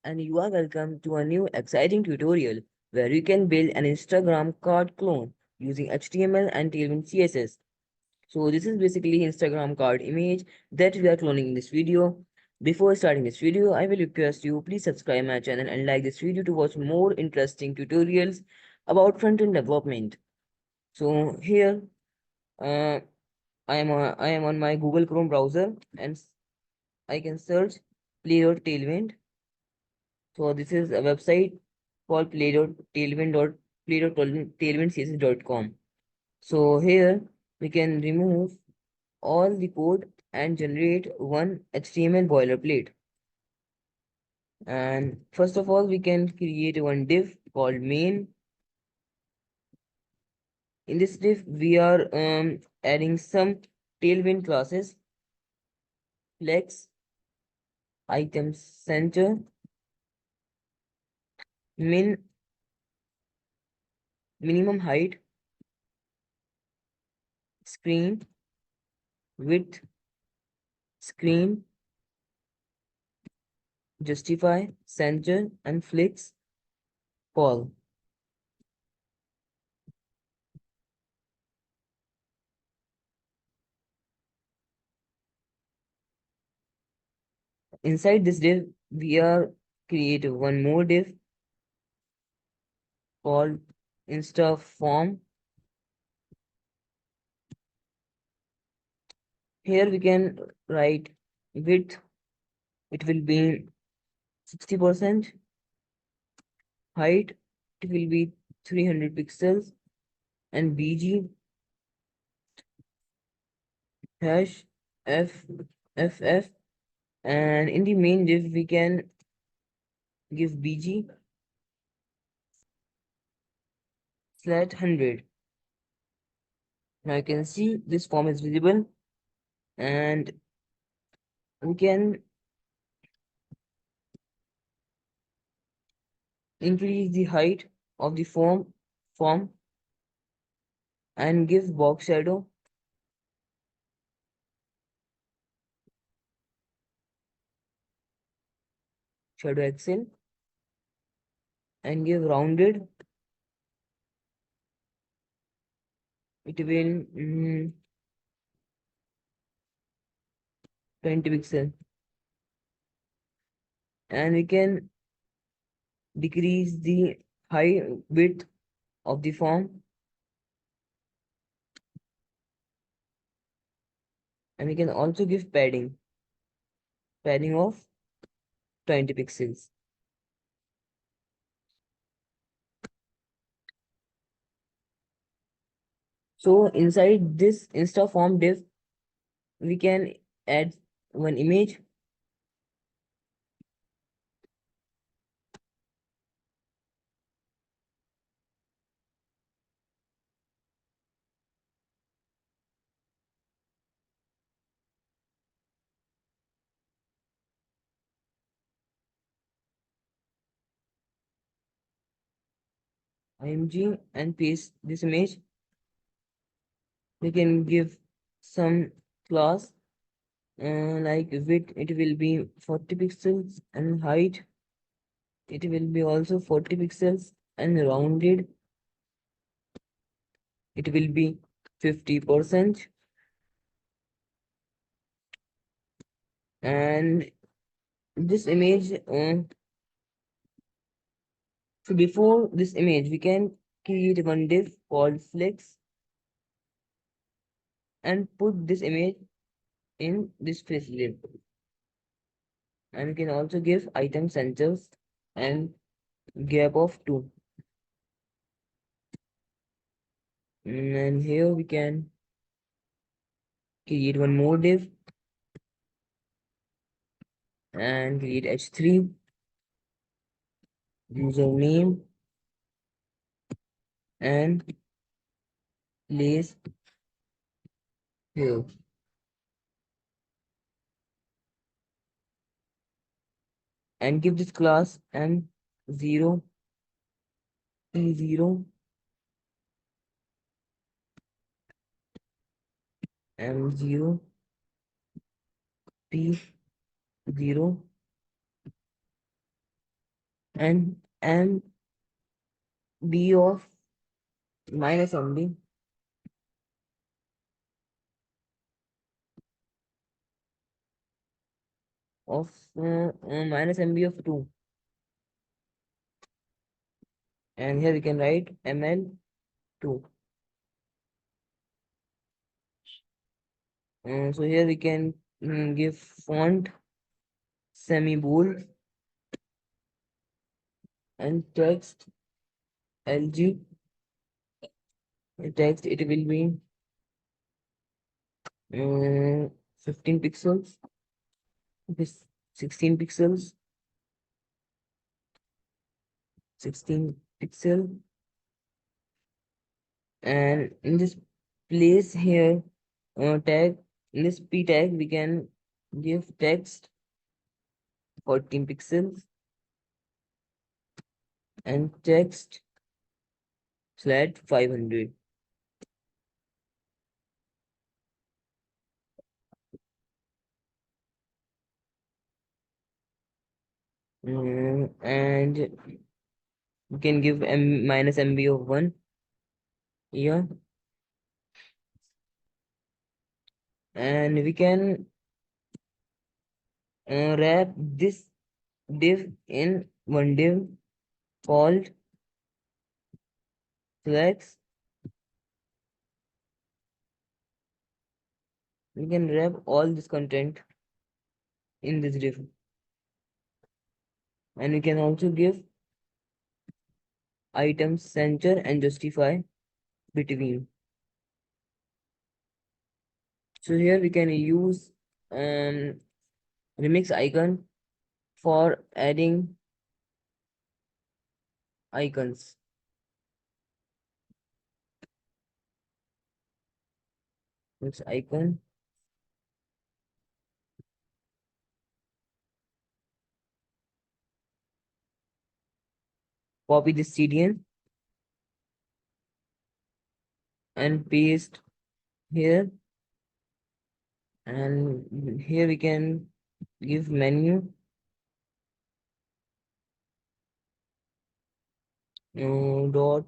and you are welcome to a new exciting tutorial where you can build an Instagram card clone using HTML and Tailwind CSS. So this is basically Instagram card image that we are cloning in this video. Before starting this video, I will request you please subscribe my channel and like this video to watch more interesting tutorials about front-end development. So here, uh, I am on my Google Chrome browser and I can search play.tailwind. So this is a website called play.tailwind.css.com. So here we can remove all the code and generate one HTML boilerplate. And first of all, we can create one div called main. In this div, we are adding some Tailwind classes, flex, item center, min, minimum height, screen, width, screen, justify, center, and flex call. Inside this div, we are create one more div called Insta form. Here we can write width, it will be 60%, height, it will be 300 pixels, and BG hash FFF. And in the main div, we can give BG slash 100. Now you can see this form is visible, and we can increase the height of the form and give box shadow accel, and give rounded, it will 20 pixel, and we can decrease the height width of the form, and we can also give padding of 20 pixels. So inside this Insta form div, we can add one image. IMG and paste this image. We can give some class like width, it will be 40 pixels, and height, it will be also 40 pixels, and rounded, it will be 50%. And this image, so before this image, we can create one div called flex and put this image in this flex div. And we can also give item centers and gap of 2. And here we can create one more div and create h3, username, and place here. And give this class m0, p0, m0, p0, and MB of minus MB of minus MB of 2. And here we can write ML2. So here we can give font semi-bold and text LG. Text it will be 15 pixels. This 16 pixels, 16 pixel, and in this place here tag, in this p tag we can give text 14 pixels and text flat 500. And we can give m minus MB of 1 here, and we can wrap this div in one div called flex. We can wrap all this content in this div, and we can also give items center and justify between. So here we can use remix icon for adding icons. This icon, copy this CDN and paste here, and here we can give menu dot.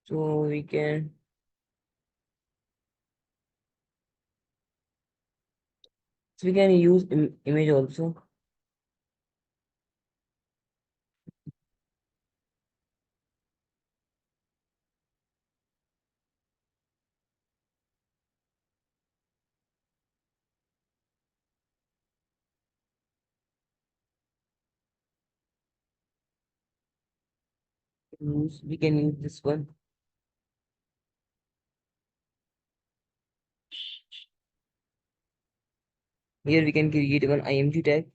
So we can use image also. We can use this one. Here we can create one img tag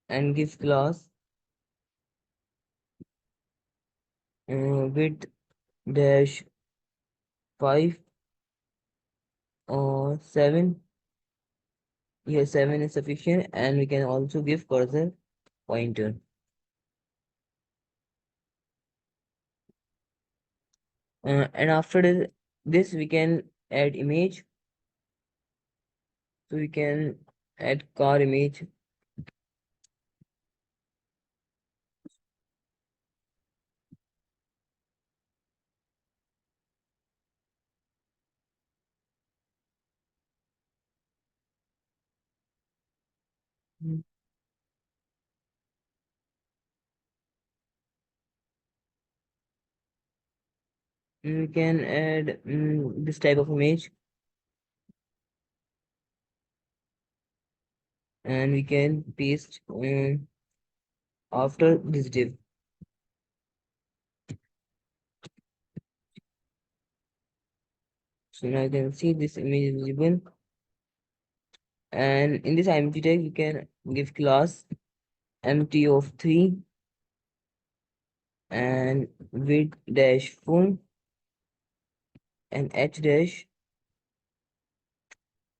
and give class width dash 5 or 7. Here 7 is sufficient, and we can also give cursor pointer. And after this we can add image. So we can add car image. Mm. We can add this type of image, and we can paste after this div. So now you can see this image is visible. And in this img tag, we can give class empty of 3 and width dash full and h dash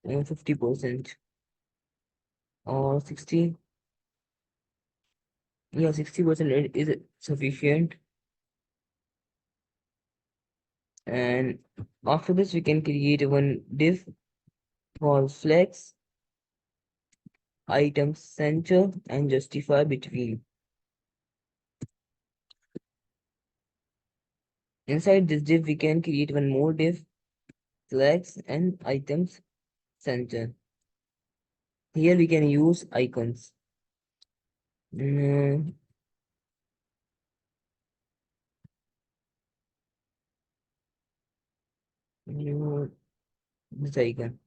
50% or 60. Yeah, 60% is sufficient. And after this, we can create one div for flex, item center, and justify between. Inside this div, we can create one more div, flex, and items center. Here we can use icons. Mm, this icon.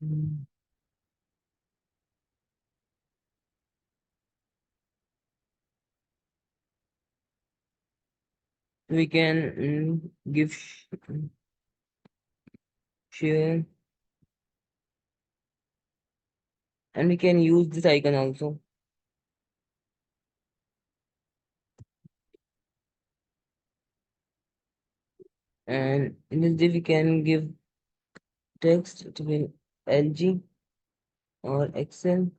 Mm, We can give share, and we can use this icon also. And in this div, we can give text to be LG or Excel.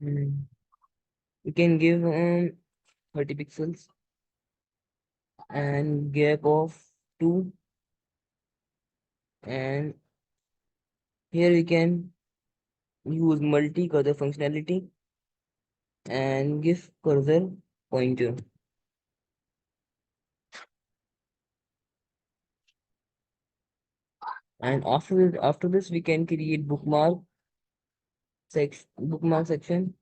Mm, We can give 30 pixels and gap of 2. And here we can use multi-cursor functionality and give cursor pointer. And after this, we can create bookmark section, bookmark,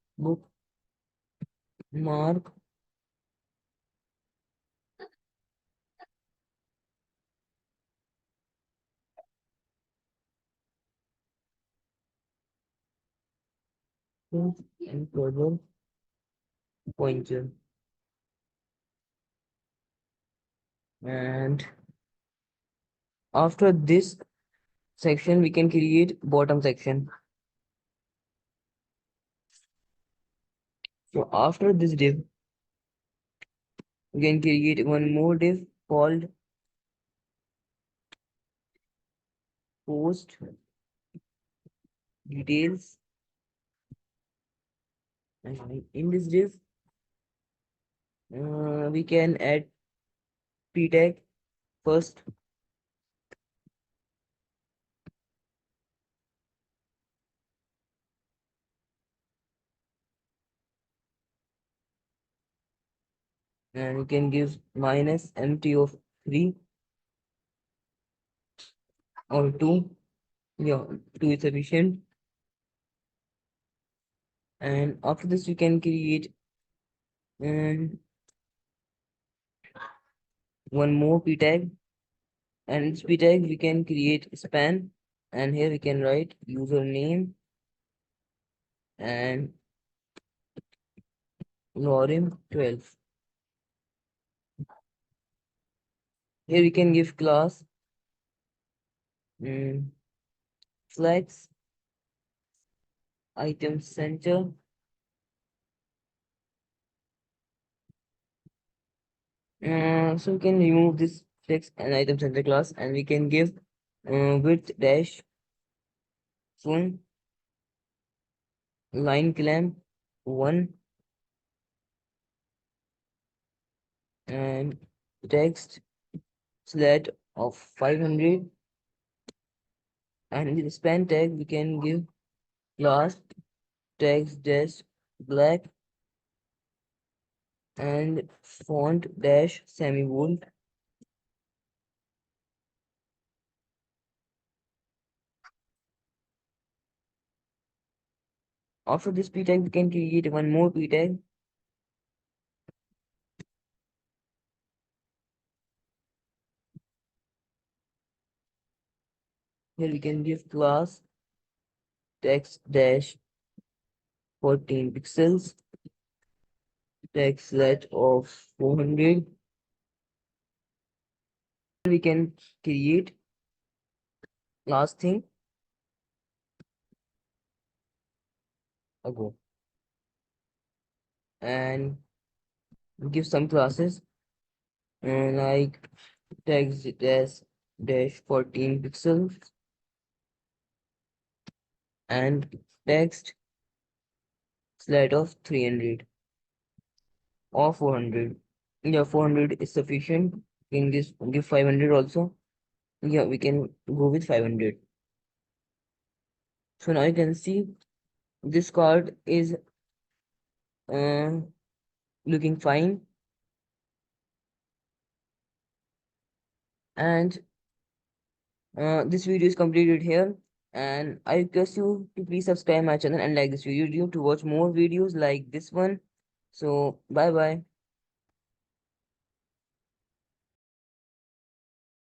and cursor pointer. And after this section, we can create bottom section. So after this div, we can create one more div called post details. And in this div, we can add p tag first, and we can give minus empty of 3 or 2. Yeah, 2 is sufficient. And after this, we can create um, one more p tag. And in this p tag, we can create span. And here we can write username and lorem 12. Here we can give class um, flex item center. So we can remove this flex and item center class, and we can give width dash full line clamp 1 and text slat of 500. And in the span tag, we can give class text dash black and font dash semi-bold. After this p tag, we can create one more p tag. Here we can give class text dash 14 pixels, text let of 400. We can create last thing ago and give some classes like text dash 14 pixels and text slide of 300 or 400. Yeah, 400 is sufficient. In this, give 500 also. Yeah, we can go with 500. So now you can see this card is uh, looking fine. And this video is completed here. And I request you to please subscribe my channel and like this video to watch more videos like this one. So bye bye.